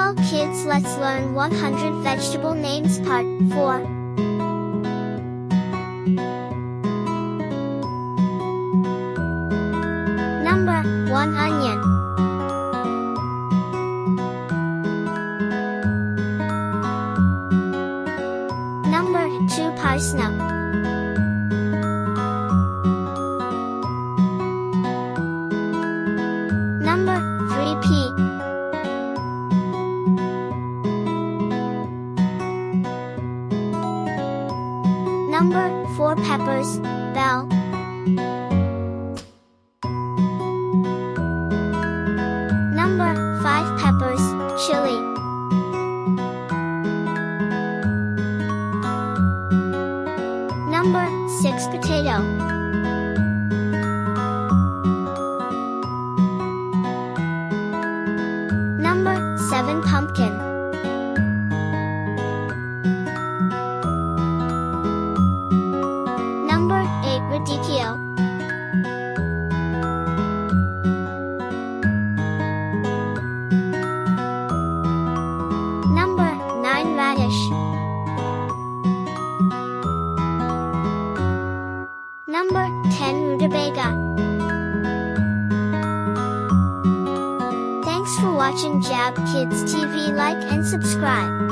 Well kids, let's learn 100 vegetable names part 4. Number 1 onion. Number 2 parsnip. Number 3 pea. Number 4 peppers, bell. Number 5 peppers, chili. Number 6 potato. Number 7 pumpkin. Number 8 radicchio. Number 9 radish. Number 10 rutabaga. Thanks for watching Jab Kids TV. Like and subscribe.